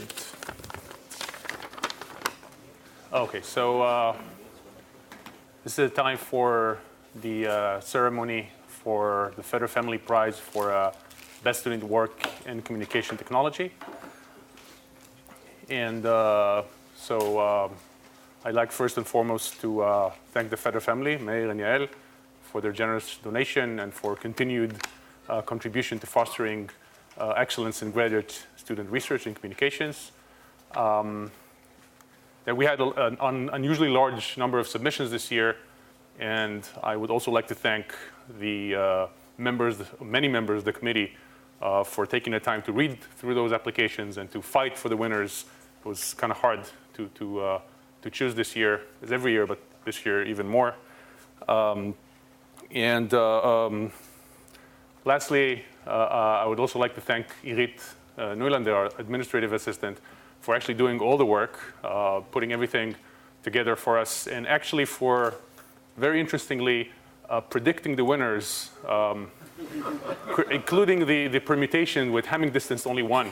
right. Okay, so this is the time for the ceremony for the Feder Family Prize for Best Student Work in Communication Technology. And so I'd like first and foremost to thank the Feder family, Meir and Yael, for their generous donation and for continued contribution to fostering excellence in graduate student research and communications. That we had an unusually large number of submissions this year, and I would also like to thank the many members of the committee for taking the time to read through those applications and to fight for the winners. It was kind of hard to choose this year, as every year, but this year even more. Lastly, I would also like to thank Irit Neulander, our administrative assistant, for actually doing all the work, putting everything together for us, and actually for, very interestingly, predicting the winners, including the permutation with Hamming distance only 1.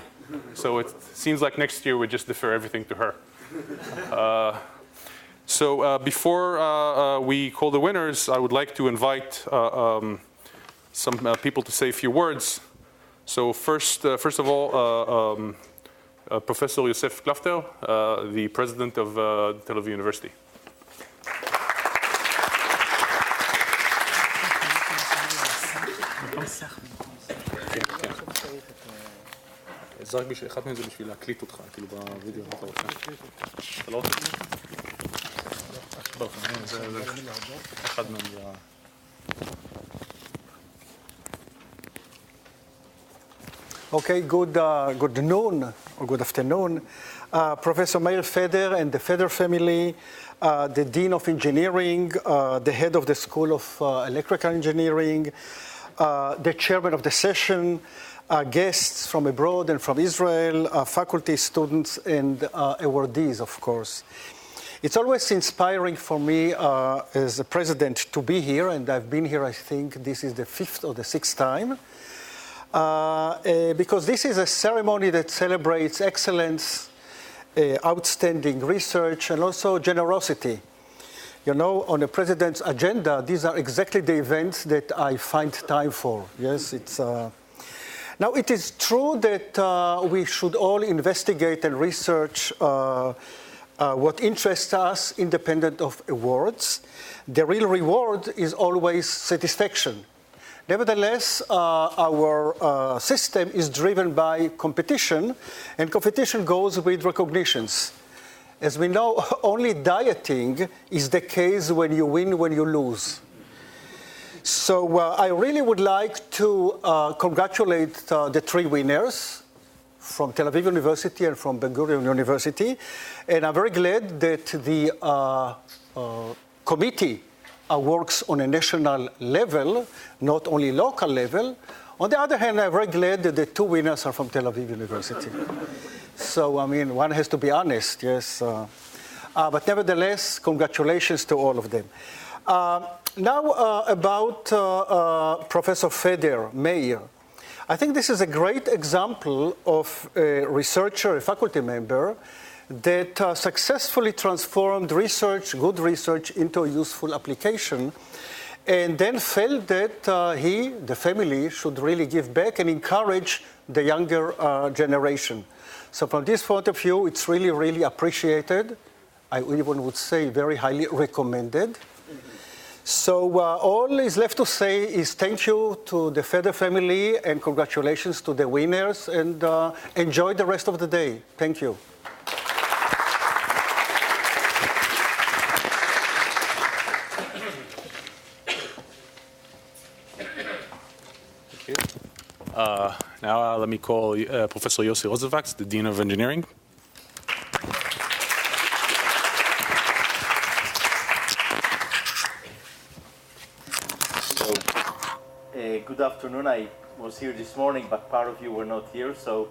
So it seems like next year we just defer everything to her. So before we call the winners, I would like to invite some people to say a few words. So first of all, Professor Yosef Klafter, the president of Tel Aviv University. זרק אחד מהם זה בשביל להקליט אותך, כאילו בווידאו, אתה רוצה? אתה לא רוצה? זה אחד מהם זה... Okay, good noon or good afternoon. Professor Meir Feder and the Feder family, the Dean of Engineering, the head of the School of Electrical Engineering, the chairman of the session, guests from abroad and from Israel, faculty, students, and awardees, of course. It's always inspiring for me as a president to be here, and I've been here, I think this is the 5th or the 6th time. Because this is a ceremony that celebrates excellence, outstanding research, and also generosity. You know, on the president's agenda, these are exactly the events that I find time for. Yes, it's. Now, it is true that we should all investigate and research what interests us, independent of awards. The real reward is always satisfaction. Nevertheless, our system is driven by competition, and competition goes with recognitions. As we know, only dieting is the case when you win, when you lose. So I really would like to congratulate the 3 winners from Tel Aviv University and from Ben-Gurion University. And I'm very glad that the committee works on a national level, not only local level. On the other hand, I'm very glad that the 2 winners are from Tel Aviv University. So, I mean, one has to be honest, yes. But nevertheless, congratulations to all of them. Now, about Professor Feder, Meir. I think this is a great example of a researcher, a faculty member, that successfully transformed research, good research, into a useful application, and then felt that he, the family, should really give back and encourage the younger generation. So from this point of view, it's really, really appreciated. I even would say very highly recommended. So all is left to say is thank you to the Feder family and congratulations to the winners, and enjoy the rest of the day. Thank you. Now let me call Professor Yossi Rosenwaks, the Dean of Engineering. So, good afternoon. I was here this morning, but part of you were not here. So,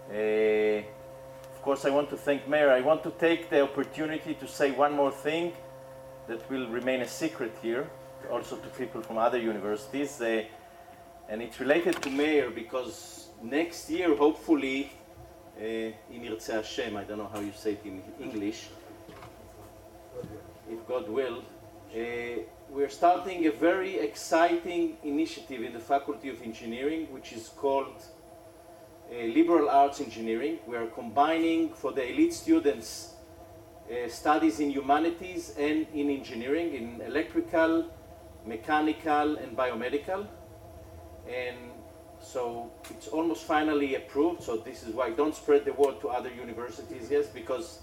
of course, I want to thank Meir. I want to take the opportunity to say one more thing that will remain a secret here, also to people from other universities. And it's related to Meir because next year, hopefully, אם ירצה השם, I don't know how you say it in English, if God will, we're starting a very exciting initiative in the Faculty of Engineering, which is called Liberal Arts Engineering. We are combining for the elite students studies in humanities and in engineering, in electrical, mechanical, and biomedical. And so it's almost finally approved, so this is why don't spread the word to other universities, yes, because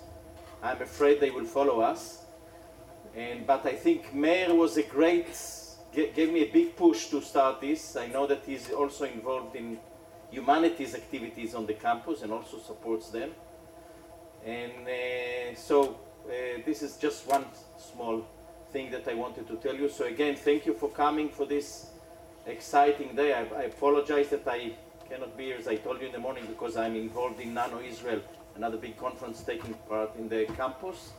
I'm afraid they will follow us. But I think Meir was a great, gave me a big push to start this. I know that he's also involved in humanities activities on the campus and also supports them. And so this is just one small thing that I wanted to tell you. So again, thank you for coming for this exciting day. I apologize that I cannot be here, as I told you in the morning, because I'm involved in Nano Israel, another big conference taking part in the campus.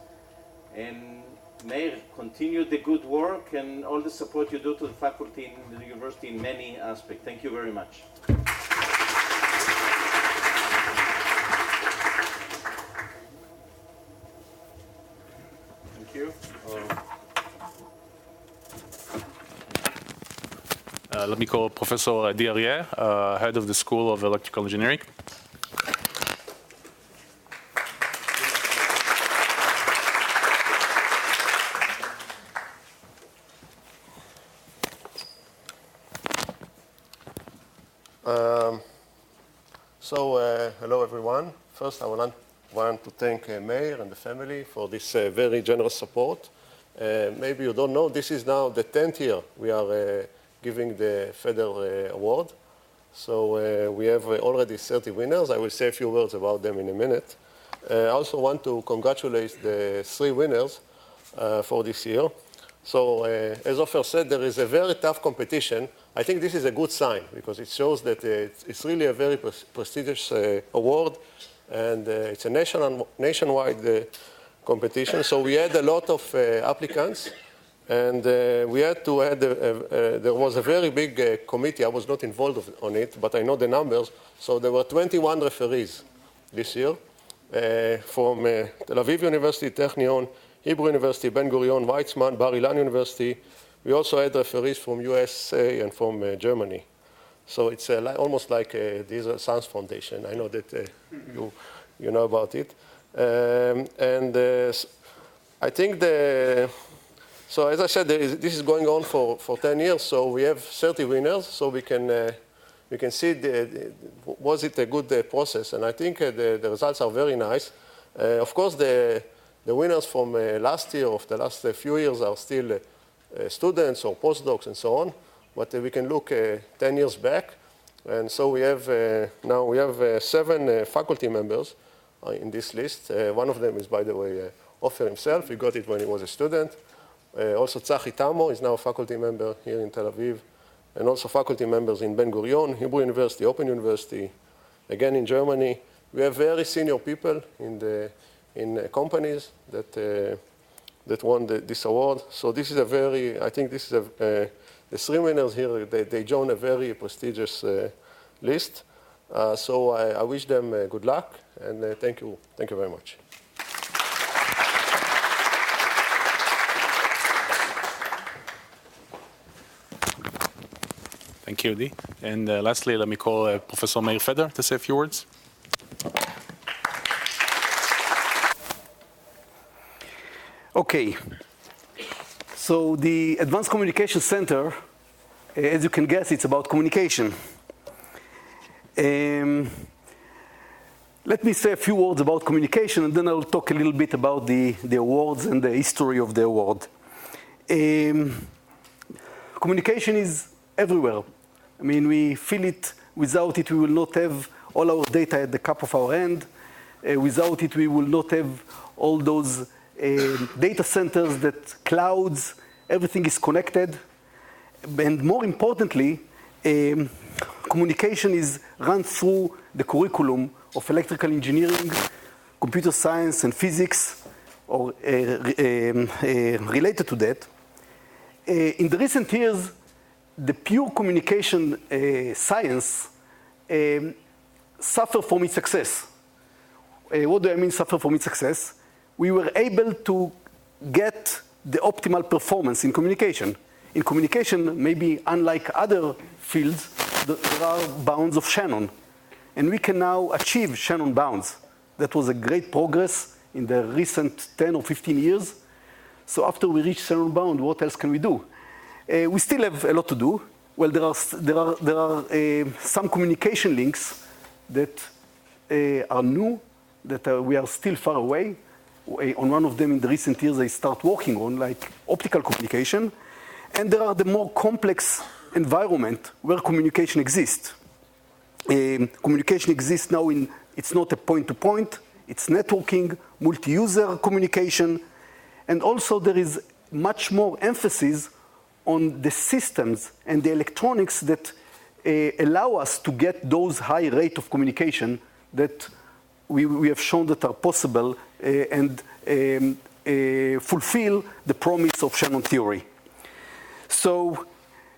And Meir, continue the good work and all the support you do to the faculty in the university in many aspects. Thank you very much. Thank you. Let me call Professor Arie, head of the School of Electrical Engineering. Hello everyone. First, I want to thank Meir and the family for this very generous support. Maybe you don't know, this is now the 10th year we are giving the FEDER award. So we have already 30 winners. I will say a few words about them in a minute. I also want to congratulate the 3 winners for this year. So as Ofer said, there is a very tough competition. I think this is a good sign because it shows that it's really a very prestigious award, and it's a nationwide competition. So we had a lot of applicants, and we had to add, there was a very big committee. I was not involved on it, but I know the numbers. So there were 21 referees this year from Tel Aviv University, Technion, Hebrew University, Ben Gurion, Weizmann, Bar Ilan University. We also had referees from USA and from Germany. So it's almost like the Israel Science Foundation. I know that you know about it. I think so as I said, this is going on for 10 years. So we have 30 winners. So we can see was it a good process. And I think the results are very nice. Of course, the winners from last year, of the last few years, are still students or postdocs and so on. But we can look 10 years back. And so we have now we have 7 faculty members in this list. One of them is, by the way, Ofer himself. He got it when he was a student. Also, Tzachi Tamo is now a faculty member here in Tel Aviv. And also faculty members in Ben Gurion, Hebrew University, Open University, again in Germany. We have very senior people in companies that won this award. So this is a very, I think this is the 3 winners here, they join a very prestigious list. So I wish them good luck, and thank you very much. Thank you, Adi. And lastly, let me call Professor Meir Feder to say a few words. Okay, so the Advanced Communication Center, as you can guess, it's about communication. Let me say a few words about communication, and then I'll talk a little bit about the awards and the history of the award. Communication is everywhere. I mean, we feel it. Without it, we will not have all our data at the cup of our hand. Without it, we will not have all those data centers, that clouds, everything is connected. And more importantly, communication is run through the curriculum of electrical engineering, computer science, and physics, or related to that. In the recent years, the pure communication science suffered from its success. what do I mean suffer from its success? We were able to get the optimal performance in communication. In communication, maybe unlike other fields, there are bounds of Shannon. And we can now achieve Shannon bounds. That was a great progress in the recent 10 or 15 years. So after we reach Shannon bound, what else can we do? We still have a lot to do. Well, there are some communication links that are new, that we are still far away. On one of them in the recent years, I start working on, like optical communication. And there are the more complex environment where communication exists. Communication exists now it's not a point-to-point, it's networking, multi-user communication, and also there is much more emphasis on the systems and the electronics that allow us to get those high rate of communication that we have shown that are possible and fulfill the promise of Shannon theory. So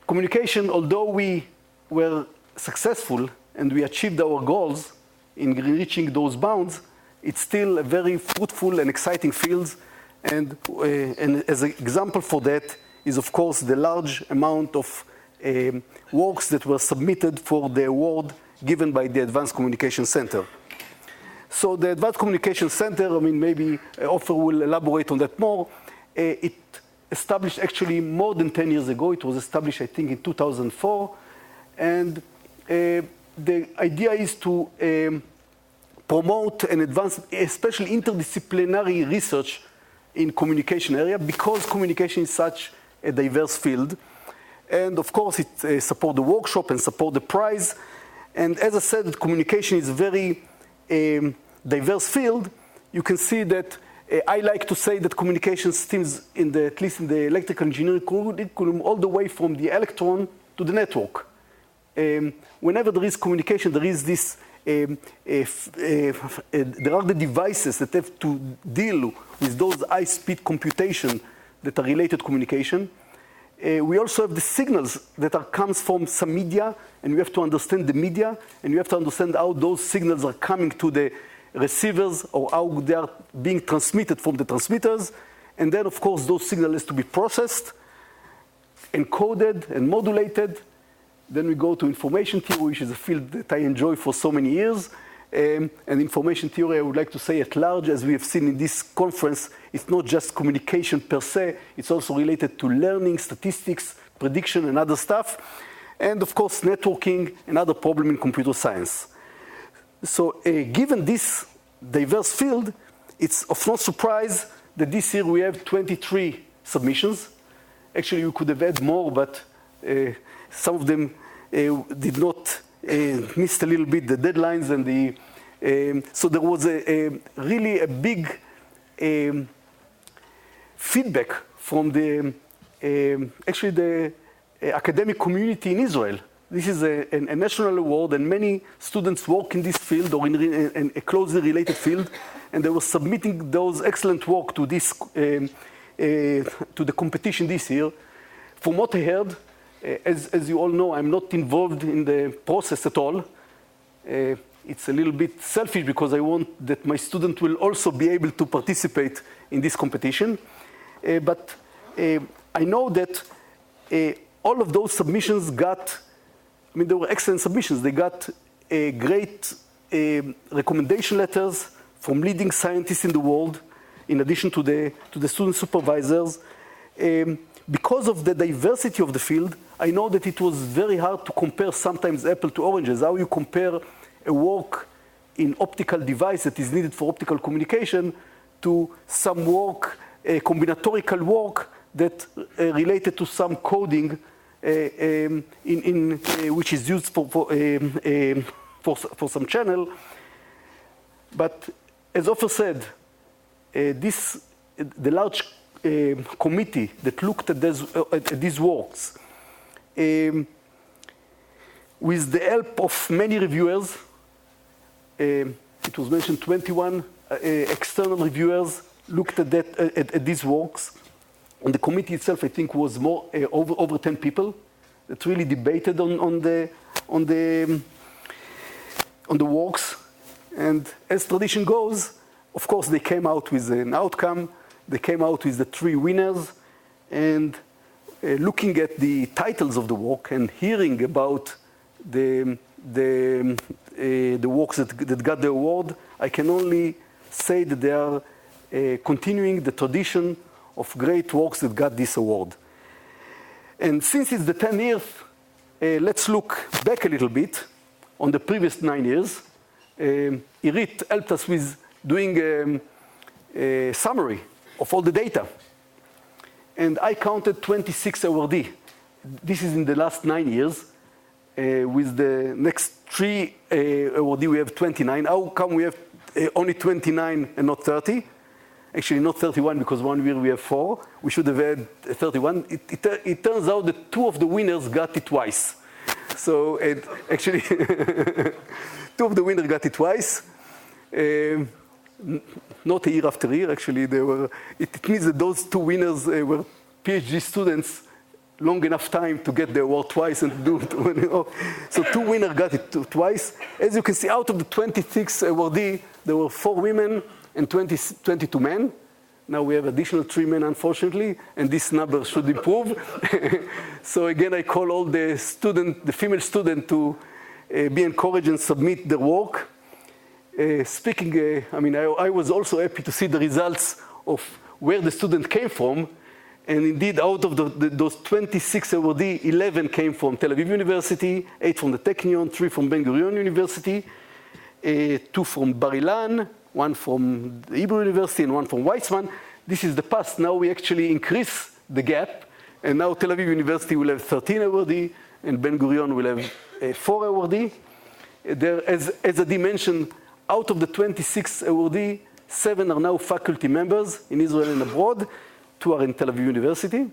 communication, although we were successful and we achieved our goals in reaching those bounds, it's still a very fruitful and exciting field. And as an example for that is, of course, the large amount of works that were submitted for the award given by the Advanced Communication Center. So the Advanced Communication Center, I mean, maybe Ofer will elaborate on that more. It established actually more than 10 years ago. It was established, I think, in 2004. And the idea is to promote and advance, especially interdisciplinary research in communication area, because communication is such a diverse field. And of course, it support the workshop and support the prize. And as I said, communication is a very diverse field. You can see that I like to say that communication stems, at least in the electrical engineering curriculum, all the way from the electron to the network. Whenever there is communication, there is this, there are the devices that have to deal with those high-speed computation that are related to communication. We also have the signals that comes from some media, and we have to understand the media, and we have to understand how those signals are coming to the receivers or how they are being transmitted from the transmitters. And then, of course, those signals have to be processed, encoded, and modulated. Then we go to information theory, which is a field that I enjoy for so many years. And information theory, I would like to say at large, as we have seen in this conference, it's not just communication per se, it's also related to learning, statistics, prediction, and other stuff. And of course, networking, another problem in computer science. So given this diverse field, it's of no surprise that this year we have 23 submissions. Actually, we could have had more, but some of them did not missed a little bit the deadlines and the. So there was really a big feedback from the actually the academic community in Israel. This is a national award, and many students work in this field or in a closely related field, and they were submitting those excellent work to this to the competition this year. From what I heard, as you all know, I'm not involved in the process at all. It's a little bit selfish because I want that my student will also be able to participate in this competition. But I know that all of those submissions got, I mean, they were excellent submissions. They got great recommendation letters from leading scientists in the world, in addition to the student supervisors. Because of the diversity of the field, I know that it was very hard to compare sometimes apple to oranges. How you compare a work in optical device that is needed for optical communication to some work, a combinatorical work that related to some coding which is used for some channel. But as Ofer said, the large committee that looked at these works, with the help of many reviewers, it was mentioned 21 external reviewers looked at these works. And the committee itself, I think, was more over 10 people that really debated on the works. And as tradition goes, of course, they came out with an outcome. They came out with the 3 winners. And looking at the titles of the work and hearing about the works that got the award, I can only say that they are continuing the tradition of great works that got this award. And since it's the 10 years, let's look back a little bit on the previous 9 years. Arie helped us with doing a summary of all the data. And I counted 26 awardee. This is in the last 9 years. With the next 3 awardee, we have 29. How come we have only 29 and not 30? Actually, not 31, because 1 year we have 4. We should have had 31. It turns out that 2 of the winners got it twice. So actually, 2 of the winners got it twice. Not a year after year, actually. It means that those 2 winners were PhD students long enough time to get the award twice and do it. So 2 winners got it twice. As you can see, out of the 26 awardee, there were 4 women and 22 men. Now we have additional 3 men, unfortunately, and this number should improve. So again, I call all the female students to be encouraged and submit their work. I was also happy to see the results of where the student came from. And indeed, out of those 26 awardee, 11 came from Tel Aviv University, 8 from the Technion, 3 from Ben Gurion University, 2 from Bar Ilan, 1 from the Hebrew University, and 1 from Weizmann. This is the past. Now we actually increase the gap. And now Tel Aviv University will have 13 awardee, and Ben Gurion will have 4 awardee. As Adi mentioned, out of the 26 awardee, 7 are now faculty members in Israel and abroad. 2 are in Tel Aviv University.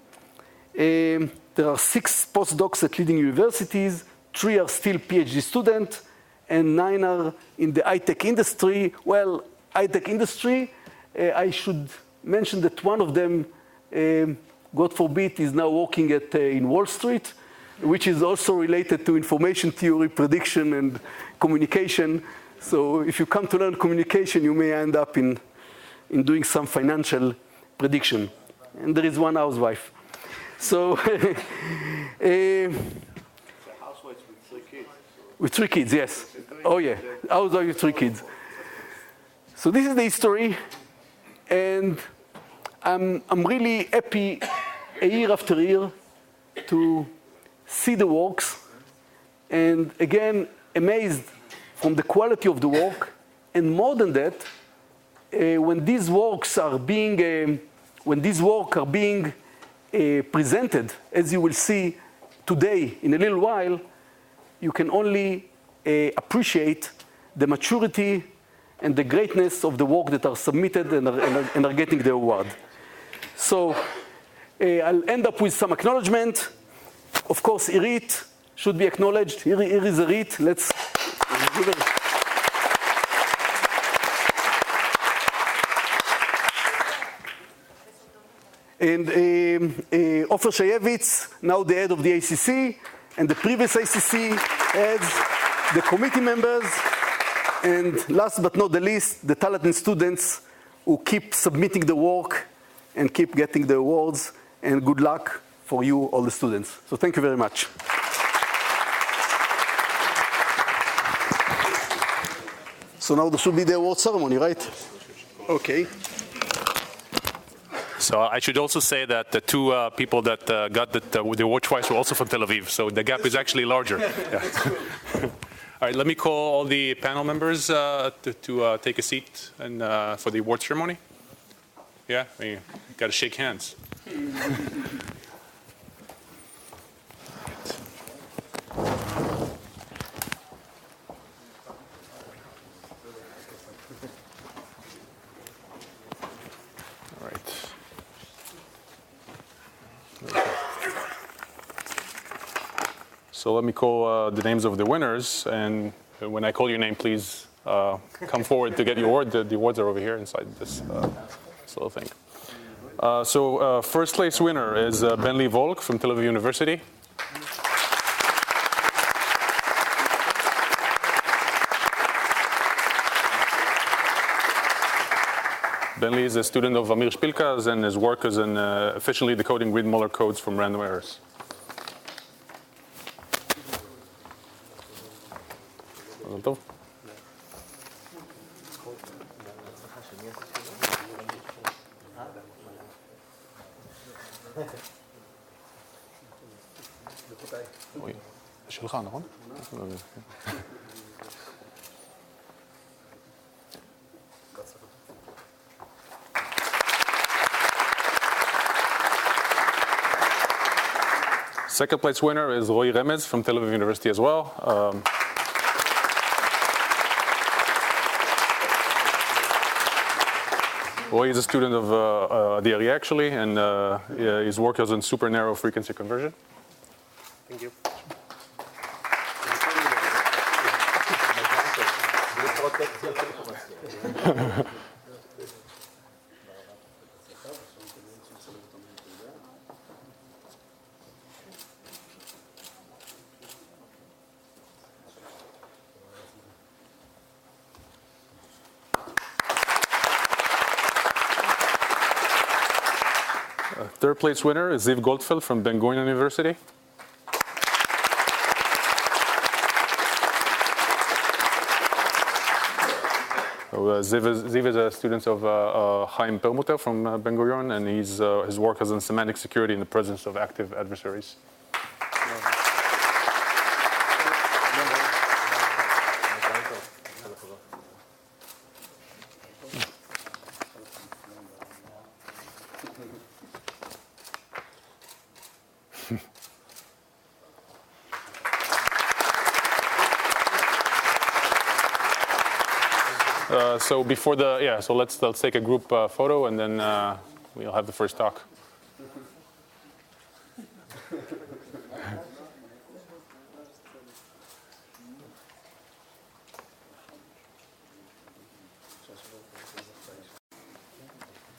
There are 6 postdocs at leading universities. 3 are still PhD students, and 9 are in the high-tech industry. Well, high-tech industry, I should mention that one of them, God forbid, is now working in Wall Street, which is also related to information theory, prediction, and communication. So if you come to learn communication, you may end up in doing some financial prediction. And there is 1 housewife. So, Housewives with 3 kids. With 3 kids, yes. Oh yeah, housewife with 3 kids. So this is the history, and I'm really happy year after year to see the works, and again amazed from the quality of the work, and more than that, when these works are being presented, as you will see today in a little while, you can only appreciate the maturity and the greatness of the work that are submitted and are getting the award. So I'll end up with some acknowledgement. Of course, Arie should be acknowledged. Here is Arie. Let's give her. And Ofer Shayevitz, now the head of the ACC, and the previous ACC heads, the committee members, and last but not the least, the talented students who keep submitting the work and keep getting the awards, and good luck for you, all the students. So thank you very much. So now there should be the award ceremony, right? Okay. So I should also say that the 2 people that got the award twice were also from Tel Aviv, so the gap is actually larger. Yeah. All right, let me call all the panel members to take a seat and for the award ceremony. Yeah, you got to shake hands. So let me call the names of the winners, and when I call your name, please come forward to get your award. The awards are over here inside this little thing. So first place winner is Bentley Volk from Tel Aviv University. Bentley is a student of Amir Shpilka's, and his work is in efficiently decoding read-Muller codes from random errors. אוי, זה שלך, נכון? Second place winner is Roy Remez from Tel Aviv University as well. Roy is a student of the Arie actually, and his work is on super narrow frequency conversion. Thank you. Third place winner is Ziv Goldfeld from Ben Gurion University. Ziv is a student of Chaim Perlmutter from Ben Gurion, and his work is on semantic security in the presence of active adversaries. So before so let's take a group photo, and then we'll have the first talk.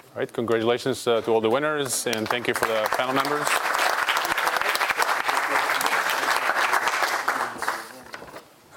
All right, congratulations to all the winners, and thank you for the panel members.